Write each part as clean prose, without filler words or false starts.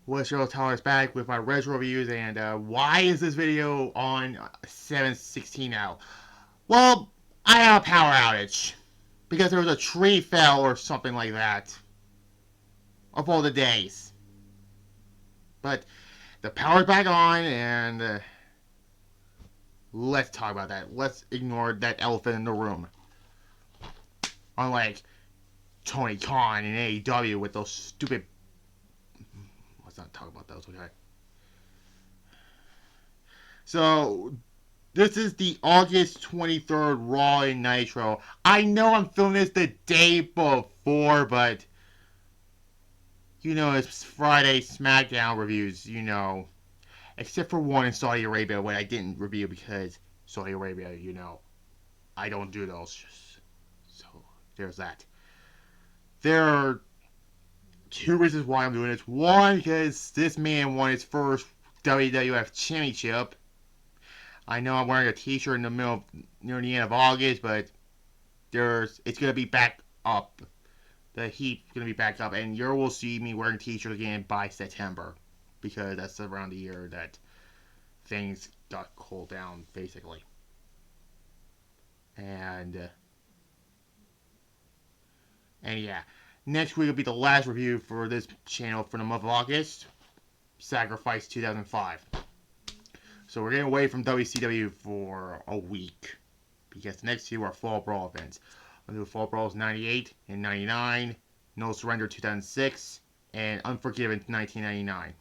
What's your Thomas back with my retro reviews, and why is this video on 7/16 now? Well, I had a power outage because there was a tree fell or something like that of all the days. But the power's back on, and let's talk about that. Let's ignore that elephant in the room. Unlike Tony Khan and AEW with those stupid. Let's not talk about those, okay? So, this is the August 23rd Raw and Nitro. I know I'm filming this the day before, but it's Friday SmackDown reviews, except for one in Saudi Arabia, what I didn't review because Saudi Arabia, I don't do those. So, there's that. There are two reasons why I'm doing this. One, because this man won his first WWF Championship. I know I'm wearing a t-shirt in the near the end of August, but it's gonna be back up. The heat's gonna be back up, and you will see me wearing t-shirts again by September, because that's around the year that things got cooled down, basically. And yeah, next week will be the last review for this channel for the month of August. Sacrifice 2005. So we're getting away from WCW for a week, because next two are Fall Brawl events. I'll do Fall Brawls 98 and 99, No Surrender 2006, and Unforgiven 1999.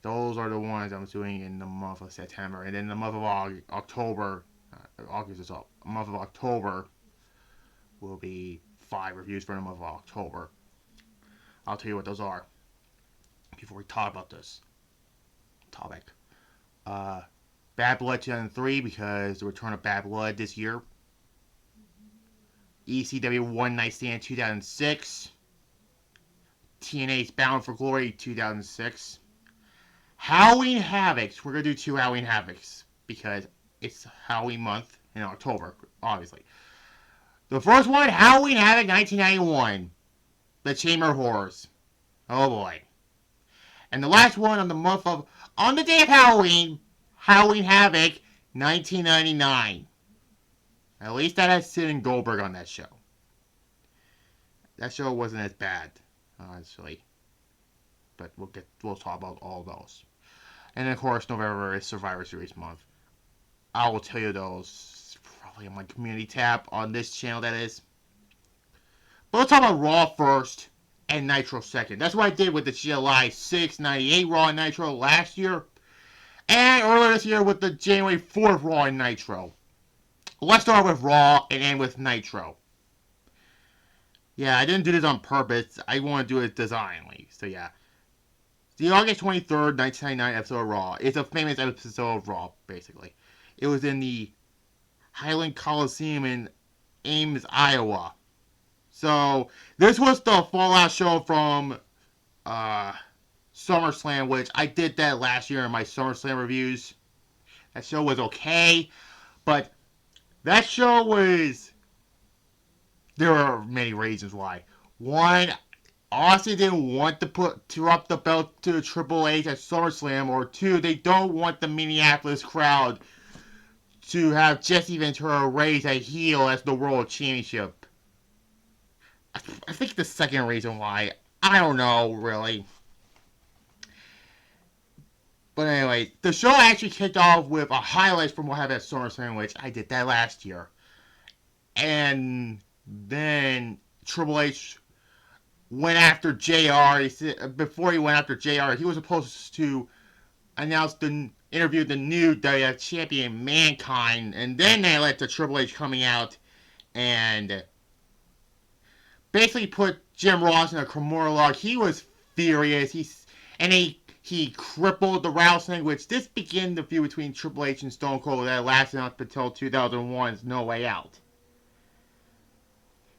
Those are the ones I'm doing in the month of September. And then the month of October, August is up. The month of October will be 5 reviews for the month of October. I'll tell you what those are before we talk about this topic. Bad Blood 2003, because the return of Bad Blood this year. ECW One Night Stand 2006. TNA's Bound for Glory 2006. Halloween Havocs. We're going to do 2 Halloween Havocs because it's Halloween month in October, obviously. The first one, Halloween Havoc 1991. The Chamber of Horrors. Oh boy. And the last one on the day of Halloween, Halloween Havoc 1999. At least that has Sid and Goldberg on that show. That show wasn't as bad, honestly. But we'll talk about all those. And of course, November is Survivor Series month. I will tell you those probably on my community tab on this channel, that is. But let's talk about Raw first and Nitro second. That's what I did with the July 6, 98 Raw and Nitro last year. And earlier this year with the January 4th Raw and Nitro. Let's start with Raw and end with Nitro. Yeah, I didn't do this on purpose. I want to do it designedly. So yeah. The August 23rd, 1999 episode of Raw. It's a famous episode of Raw, basically. It was in the Highland Coliseum in Ames, Iowa. So, this was the fallout show from SummerSlam, which I did that last year in my SummerSlam reviews. That show was okay, but that show was... There are many reasons why. One, Austin didn't want to drop the belt to Triple H at SummerSlam, or two, they don't want the Minneapolis crowd to have Jesse Ventura raise a heel as the World Championship. I think the second reason why, I don't know, really. But anyway, the show actually kicked off with a highlight from what happened at SummerSlam, which I did that last year. And then Triple H went after JR. Before he went after JR, he was supposed to interview the new WWF champion, Mankind, and then they led to Triple H coming out and basically put Jim Ross in a Kimura lock. He was furious. He crippled the Rattlesnake, which this began the feud between Triple H and Stone Cold that lasted up until 2001's No Way Out.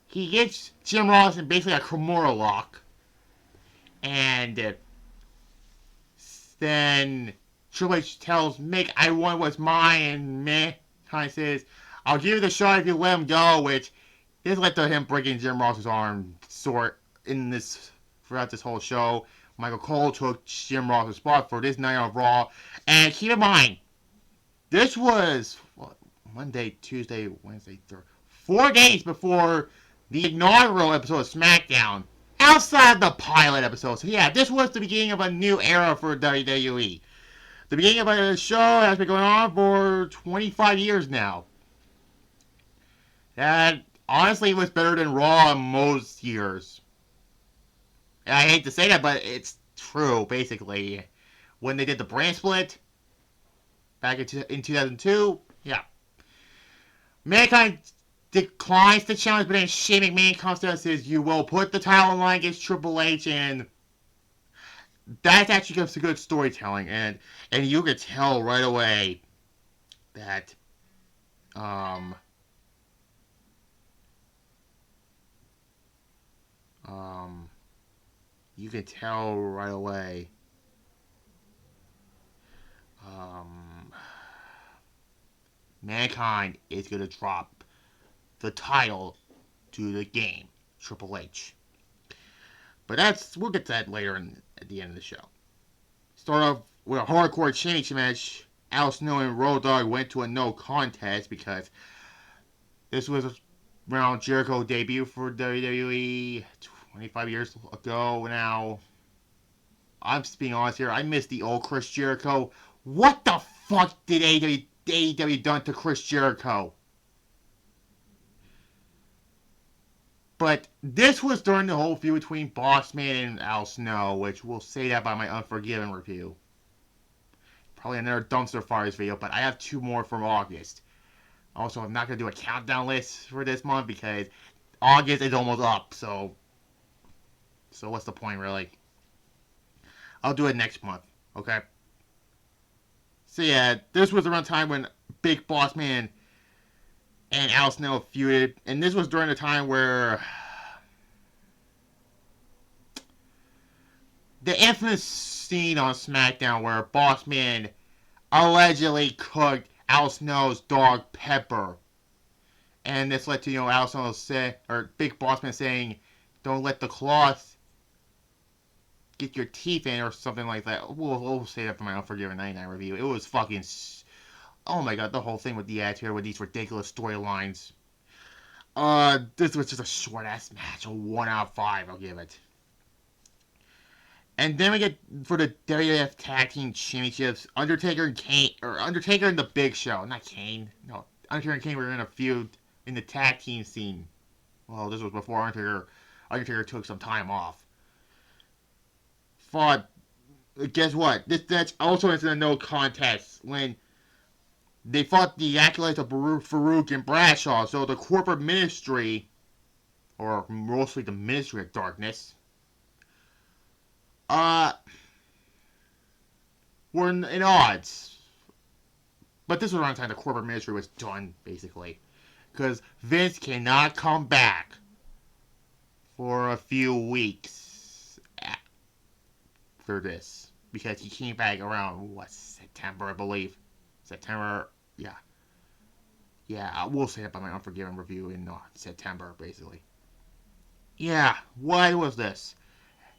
He gets Jim Ross in basically a Kimura lock, and then Triple H tells Mick, I want what's mine, and Mick kind of says, I'll give you the shot if you let him go, which this led to him breaking Jim Ross's arm throughout this whole show, Michael Cole took Jim Ross's spot for this night on Raw. And keep in mind, this was what, Monday, Tuesday, Wednesday, Thursday, 4 days before the inaugural episode of SmackDown. Outside the pilot episode. So yeah, this was the beginning of a new era for WWE. The beginning of a show has been going on for 25 years now. That honestly was better than Raw in most years. And I hate to say that, but it's true, basically. When they did the brand split back in 2002, yeah. Mankind declines the challenge, but then Shane McMahon comes down and says, you will put the title on line against Triple H, and that actually gives a good storytelling, and you can tell right away that um you can tell right away Mankind is gonna drop the title to the game, Triple H. But we'll get to that later at the end of the show. Start off with a hardcore championship match. Al Snow and Road Dogg went to a no contest because this was around Jericho debut for WWE 25 years ago now. I'm just being honest here. I miss the old Chris Jericho. What the fuck did AEW done to Chris Jericho? But this was during the whole feud between Bossman and Al Snow, which we'll say that by my Unforgiven review. Probably another Dumpster Fires video, but I have 2 more from August. Also, I'm not going to do a countdown list for this month because August is almost up, so what's the point, really? I'll do it next month, okay? So yeah, this was around time when Big Boss Man and Al Snow feuded, and this was during the time where the infamous scene on SmackDown where Boss Man allegedly cooked Al Snow's dog Pepper, and this led to Al Snow or Big Boss Man saying, "Don't let the cloth get your teeth in," or something like that. We'll say that for my Unforgiven 99 review. It was fucking... Oh my god, the whole thing with the attitude with these ridiculous storylines. This was just a short-ass match. A 1 out of 5, I'll give it. And then we get, for the WWF Tag Team Championships, Undertaker and Kane... Or Undertaker and the Big Show. Not Kane. No, Undertaker and Kane were in a feud in the tag team scene. Well, this was before Undertaker took some time off. Fought, guess what? This match also is in a no contest when they fought the acolytes of Farouk and Bradshaw. So the corporate ministry, or mostly the Ministry of Darkness, were in odds. But this was around the time the corporate ministry was done, basically. Because Vince cannot come back for a few weeks for this, because he came back around September, I believe. September, yeah. We'll say it by my Unforgiven review in September, basically. Yeah, what was this?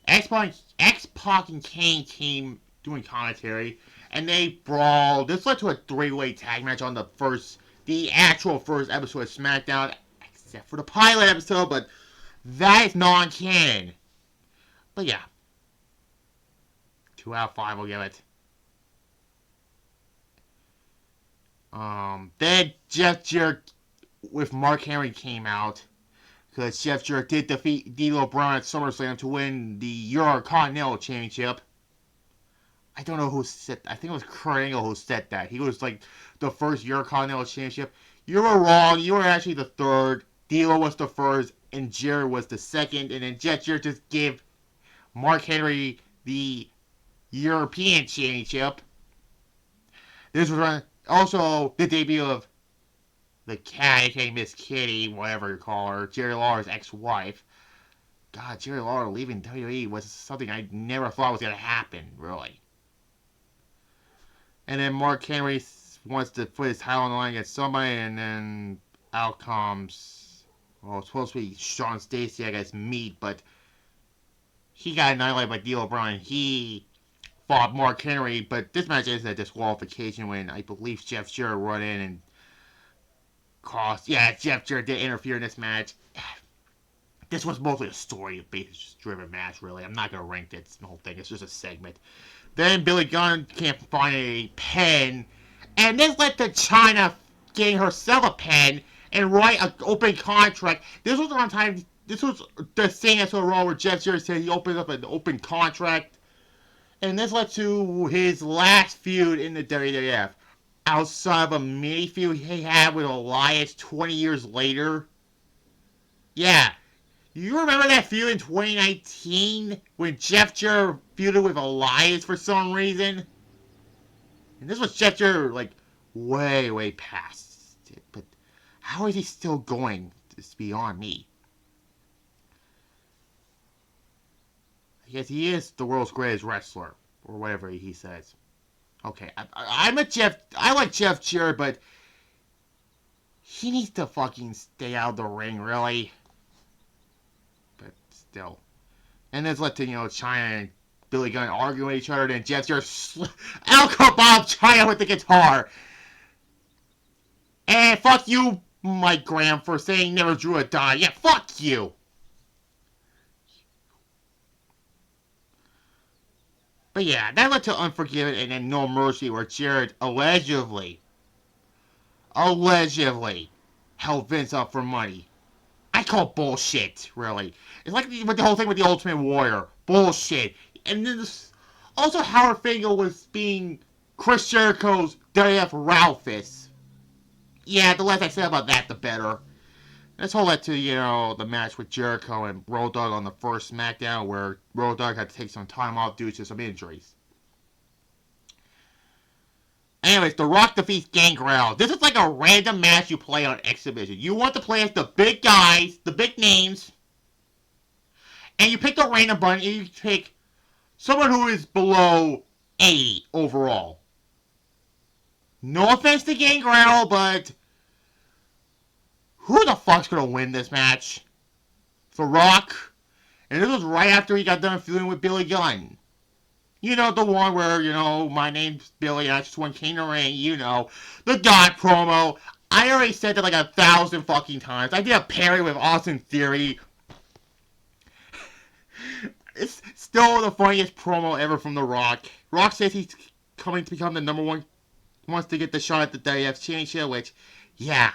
X-Pac and Kane came doing commentary, and they brawled. This led to a 3-way tag match on the actual first episode of SmackDown, except for the pilot episode, but that is non-canon. But yeah. 2 out of 5, I'll give it. Then Jeff Jarrett with Mark Henry came out, because Jeff Jarrett did defeat D'Lo Brown at SummerSlam to win the Eurocontinental Championship. I don't know who said. I think it was Kurt Angle who said that. He was like the first Eurocontinental Championship. You were wrong. You were actually the third. D'Lo was the first, and Jarrett was the second. And then Jeff Jarrett just gave Mark Henry the European Championship. This was also the debut of the cat, aka Miss Kitty, whatever you call her, Jerry Lawler's ex-wife. God, Jerry Lawler leaving WWE was something I never thought was going to happen, really. And then Mark Henry wants to put his title on the line against somebody, and then out comes, well, it's supposed to be Sean Stacey, I guess, meat, but he got annihilated by D'Lo Brown. He fought Mark Henry, but this match is a disqualification when I believe Jeff Jarrett run in and cost. Yeah, Jeff Jarrett did interfere in this match. This was mostly a story-based driven match, really. I'm not going to rank this the whole thing. It's just a segment. Then Billy Gunn can't find a pen, and this led to Chyna getting herself a pen and write an open contract. This was around time. This was the same as Raw where Jeff Jarrett said he opened up an open contract, and this led to his last feud in the WWF. Outside of a mini feud he had with Elias 20 years later. Yeah. You remember that feud in 2019 when Jeff Jarrett feuded with Elias for some reason? And this was Jeff Jarrett, like, way past it. But how is he still going? It's beyond me. I guess he is the world's greatest wrestler, or whatever he says. Okay, I like Jeff Jarrett, but he needs to fucking stay out of the ring, really. But still. And this led to, Chyna and Billy Gunn arguing with each other, then Jeff Jarrett Bob Chyna with the guitar. And fuck you, Mike Graham, for saying never drew a die. Yeah, fuck you. But yeah, that led to Unforgiven and then No Mercy, where Jarrett allegedly held Vince up for money. I call bullshit, really. It's like with the whole thing with the Ultimate Warrior. Bullshit. And then also Howard Finkel was being Chris Jericho's WWF RAW fist. Yeah, the less I say about that, the better. This all led to, the match with Jericho and Road Dogg on the first SmackDown, where Road Dogg had to take some time off due to some injuries. Anyways, The Rock defeats Gangrel. This is like a random match you play on Exhibition. You want to play as the big guys, the big names, and you pick the random button, and you pick someone who is below 80 overall. No offense to Gangrel, but who the fuck's gonna win this match? The Rock? And this was right after he got done feuding with Billy Gunn. You know, the one where, my name's Billy and I just won King of the Ring, the God promo. I already said that like 1,000 fucking times. I did a parody with Austin Theory. It's still the funniest promo ever from The Rock. Rock says he's coming to become the number one, wants to get the shot at the WWF Championship, which, yeah.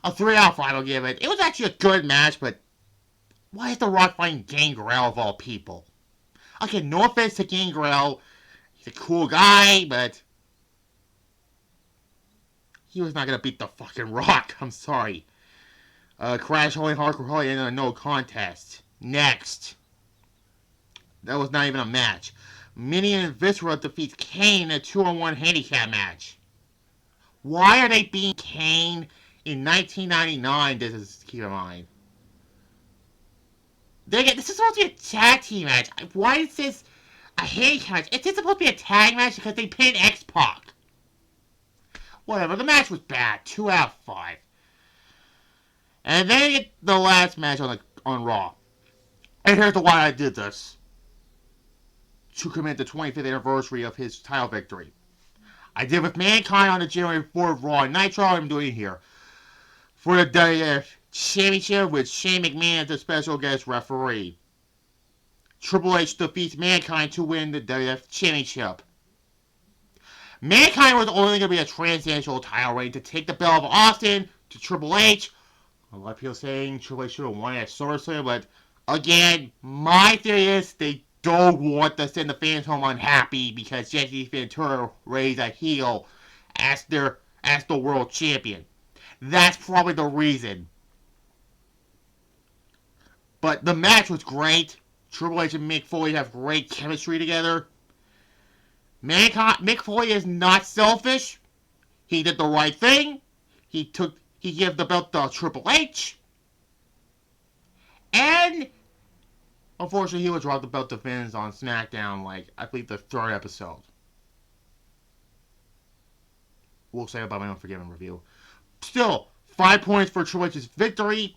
A 3 out of 5 I'll give it. It was actually a good match, but why is The Rock fighting Gangrel of all people? Okay, no offense to Gangrel. He's a cool guy, but he was not going to beat the fucking Rock. I'm sorry. Crash Holly Hardcore Holly in a no contest. Next. That was not even a match. Minion and Viscera defeats Kane in a 2-on-1 handicap match. Why are they beating Kane in 1999? This is, keep in mind. This is supposed to be a tag team match. Why is this a handicap match? It's supposed to be a tag match because they pinned X-Pac. Whatever, the match was bad. 2 out of 5. And then you get the last match on Raw. And here's why I did this. To commemorate the 25th anniversary of his title victory. I did with Mankind on the January 4th Raw Nitro. I'm doing it here. For the WWF Championship with Shane McMahon as the special guest referee. Triple H defeats Mankind to win the WWF Championship. Mankind was only going to be a transnational title reign to take the belt of Austin to Triple H. A lot of people saying Triple H should have won at SummerSlam, but again, my theory is they don't want to send the fans home unhappy because Jesse Ventura raised a heel as the world champion. That's probably the reason. But the match was great. Triple H and Mick Foley have great chemistry together. Mick Foley is not selfish. He did the right thing. He gave the belt to Triple H. And unfortunately, he would drop the belt to Vince on SmackDown, I believe the 3rd episode. We'll say about my Unforgiven review. Still, 5 points for Triple H's victory,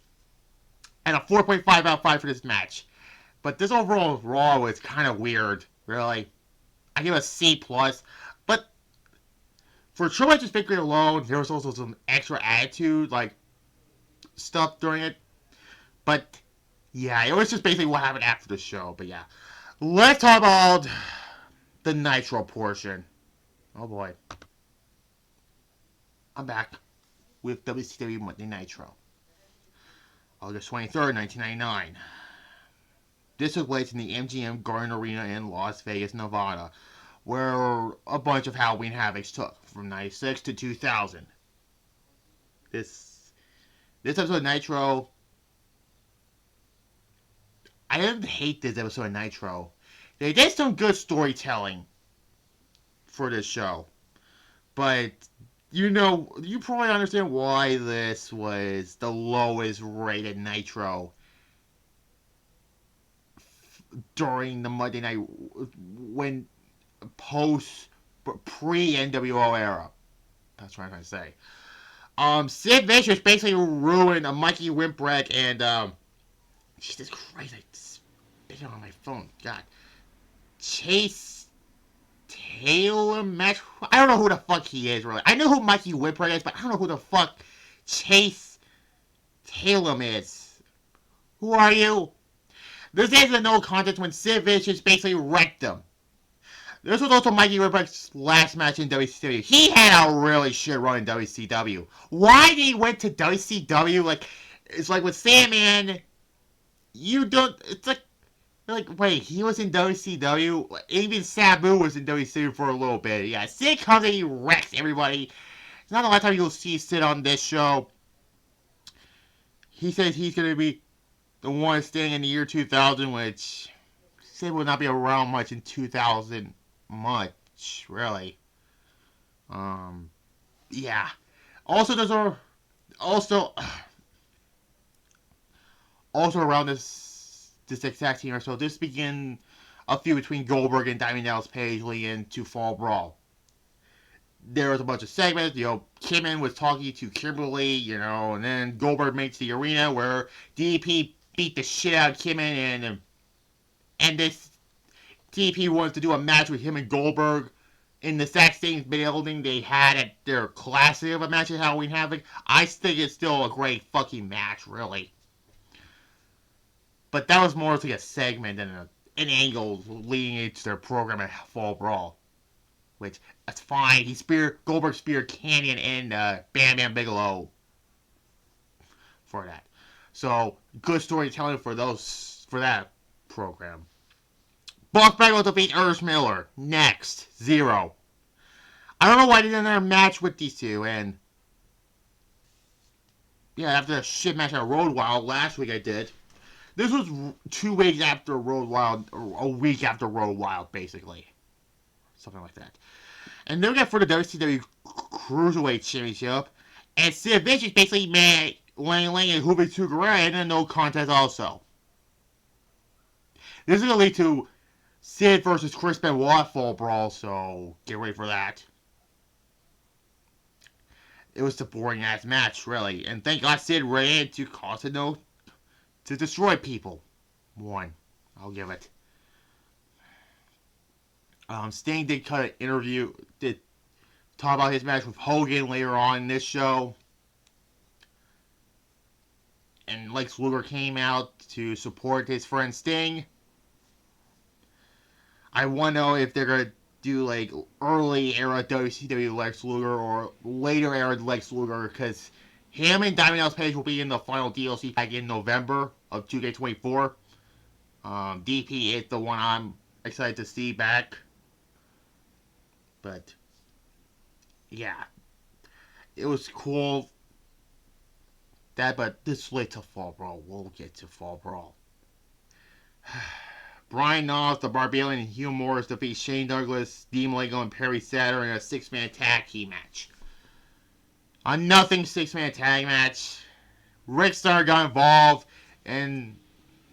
and a 4.5 out of 5 for this match. But this overall Raw was kind of weird, really. I give it a C+. But for Triple H's victory alone, there was also some extra attitude, like, stuff during it. But, yeah, it was just basically what happened after the show. But, yeah. Let's talk about the Nitro portion. Oh, boy. I'm back with WCW Monday Nitro. August 23rd, 1999. This took place in the MGM Garden Arena in Las Vegas, Nevada, where a bunch of Halloween Havocs took from 96 to 2000. This episode of Nitro, I didn't hate this episode of Nitro. They did some good storytelling for this show, but you probably understand why this was the lowest rated Nitro during the Monday night when pre-NWO era. That's what I'm trying to say. Sid Vicious basically ruined a Mikey Whipwreck and Jesus Christ, I spit on my phone. God. Chase Taylor match. I don't know who the fuck he is, really. I know who Mikey Whipwreck is, but I don't know who the fuck Chase Taylor is. Who are you? This is a no contest when Sid Vicious basically wrecked him. This was also Mikey Whipwreck's last match in WCW. He had a really shit run in WCW. Why did he went to WCW? It's like with Sandman, it's like, wait, he was in WCW? Even Sabu was in WCW for a little bit. Yeah, Sid comes and he wrecks everybody. It's not a lot of time you'll see Sid on this show. He says he's going to be the one staying in the year 2000, which Sid will not be around much in 2000. Much, really. Yeah. Also, also around this exact team or so, this began a feud between Goldberg and Diamond Dallas Page leading into Fall Brawl. There was a bunch of segments, Kimmin was talking to Kimberly, and then Goldberg makes the arena where DP beat the shit out of Kimmin, and this DP wants to do a match with him and Goldberg in the exact same building they had at their classic of a match at Halloween Havoc. I think it's still a great fucking match, really. But that was more like a segment than an angle leading into their program at Fall Brawl. Which, that's fine. Goldberg speared Canyon and Bam Bam Bigelow for that. So, good storytelling for that program. Buck Bagwell defeat Ernest Miller. Next. 0. I don't know why I did another match with these two, and yeah, after that shit match at Road Wild last week I did. This was 2 weeks after Road Wild, or a week after Road Wild, basically. Something like that. And then we got for the WCW Cruiserweight Championship, and Sid Vicious basically met Lang Lang and Juventud Guerrera in a no contest also. This is going to lead to Sid versus Chris Benoit Fall Brawl, so get ready for that. It was a boring ass match, really, and thank God Sid ran to cause a no to destroy people. 1, I'll give it. Sting did cut an interview, did talk about his match with Hogan later on in this show. And Lex Luger came out to support his friend Sting. I want to know if they're going to do early era WCW Lex Luger or later era Lex Luger, because him and Diamond Dallas Page will be in the final DLC pack in November of 2K24. DP is the one I'm excited to see back. But, yeah. It was cool. But this late to Fall Brawl. We'll get to Fall Brawl. Brian Knobbs, the Barbarian, and Hugh Morris defeat Shane Douglas, Dean Malenko, and Perry Saturn in a 6-man tag team match. A nothing 6-man tag match. Rick Steiner got involved and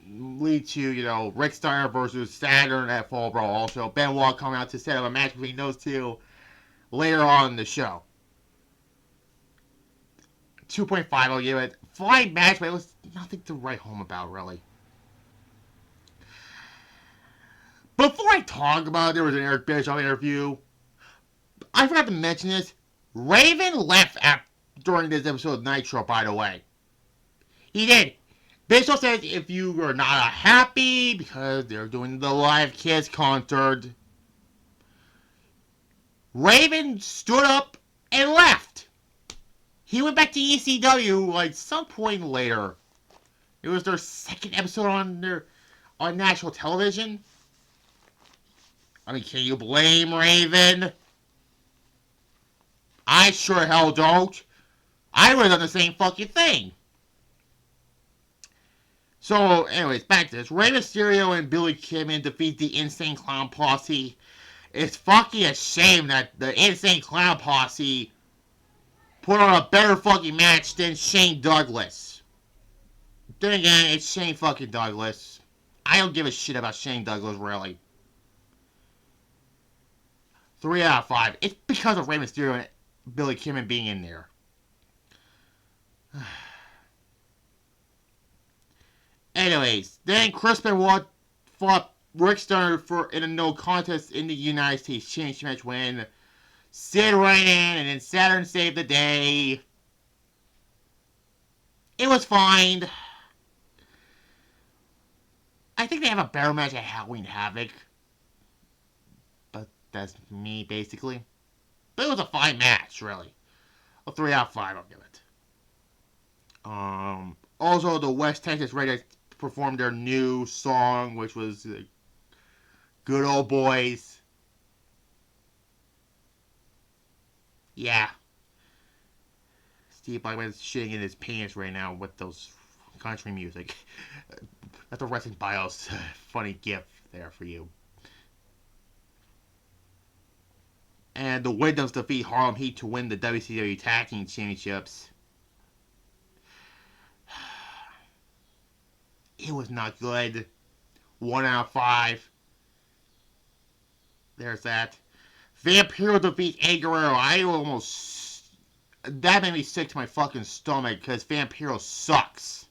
lead to, Rick Steiner versus Saturn at Fall Brawl. Also, Benoit coming out to set up a match between those two later on in the show. 2.5, I'll give it. Fine match, but it was nothing to write home about, really. I talk about it, there was an Eric Bischoff interview. I forgot to mention this. Raven left during this episode of Nitro, by the way. He did. Bischoff says if you are not happy because they're doing the live Kiss concert, Raven stood up and left. He went back to ECW like some point later. It was their second episode on national television. I mean, can you blame Raven? I sure hell don't. I would have done the same fucking thing. So, anyways, back to this. Rey Mysterio and Billy Kidman defeat the Insane Clown Posse. It's fucking a shame that the Insane Clown Posse put on a better fucking match than Shane Douglas. Then again, it's Shane fucking Douglas. I don't give a shit about Shane Douglas, really. 3 out of 5. It's because of Rey Mysterio and Billy Kidman being in there. Anyways, then Chris Benoit fought Rick Steiner in a no contest in the United States Championship match when Sid ran in and then Saturn saved the day. It was fine. I think they have a better match at Halloween Havoc. But that's me, basically. But it was a fine match, really. A 3 out of 5, I'll give it. Also, the West Texas Raiders performed their new song, which was Good Old Boys. Yeah. Steve Blackman's shitting in his pants right now with those country music. That's a Wrestling Bios funny gif there for you. And the Wyndhams defeat Harlem Heat to win the WCW Tag Team Championships. It was not good. 1 out of 5. There's that. Vampiro defeats Eddie Guerrero. That made me sick to my fucking stomach because Vampiro sucks.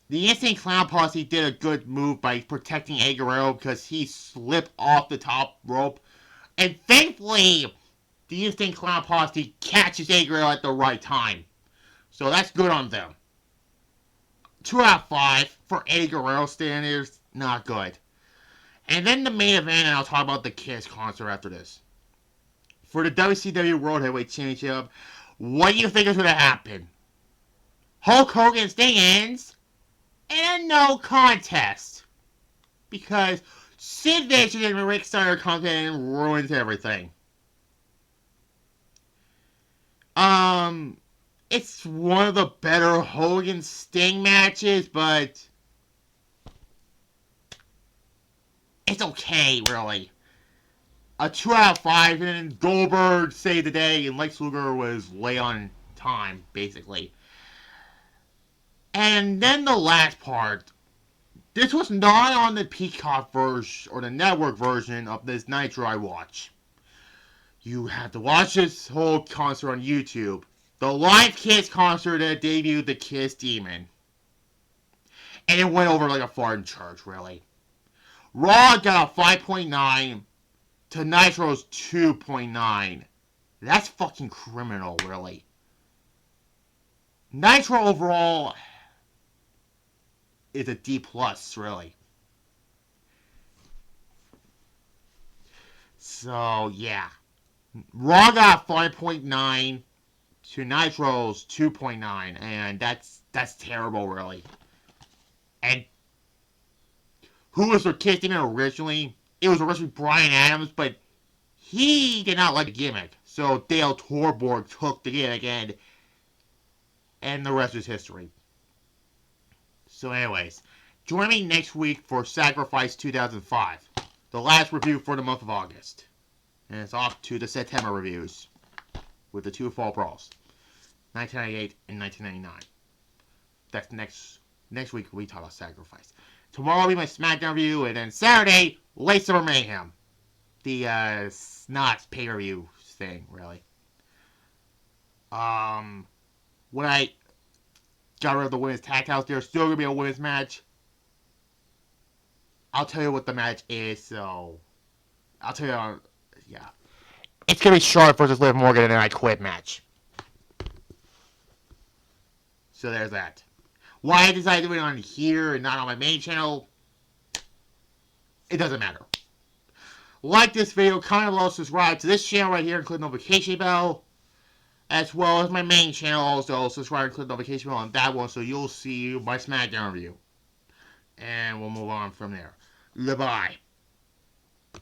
The Insane Clown Posse did a good move by protecting Eddie Guerrero because he slipped off the top rope. And thankfully, the Insane Clown Posse catches Eddie Guerrero at the right time. So that's good on them. 2 out of 5 for Eddie Guerrero standards, not good. And then the main event, and I'll talk about the Kiss concert after this. For the WCW World Heavyweight Championship, what do you think is going to happen? Hulk Hogan stands in a no contest. Because Sid Vicious and Rick Steiner comes in and ruins everything. It's one of the better Hogan Sting matches, but it's okay, really. A 2 out of 5, and then Goldberg saved the day, and Lex Luger was late on time, basically. And then the last part. This was not on the Peacock version, or the network version of this Nitro I watch. You have to watch this whole concert on YouTube. The live Kiss concert that debuted the Kiss Demon. And it went over like a fart in church, really. Raw got a 5.9 to Nitro's 2.9. That's fucking criminal, really. Nitro overall is a D+, really. So, yeah. Raw got 5.9 to Nitro's 2.9, and that's terrible, really. And who was their Kiss Demon originally? It was originally Bryan Adams, but he did not like the gimmick. So Dale Torborg took the gimmick, and the rest is history. So anyways, join me next week for Sacrifice 2005, the last review for the month of August. And it's off to the September reviews with the 2 Fall Brawls, 1998 and 1999. That's next week we talk about Sacrifice. Tomorrow will be my SmackDown review, and then Saturday, Late Summer Mayhem. The not pay-per-view thing, really. When I got rid of the women's tag titles, there's still going to be a women's match. I'll tell you what the match is, so I'll tell you, yeah. It's going to be Charlotte versus Liv Morgan in an I Quit match. So there's that. Why I decided to do it on here and not on my main channel, it doesn't matter. Like this video, comment below, subscribe to this channel right here, and click the notification bell. As well as my main channel also, subscribe and click the notification bell on that one so you'll see my SmackDown review. And we'll move on from there. Goodbye.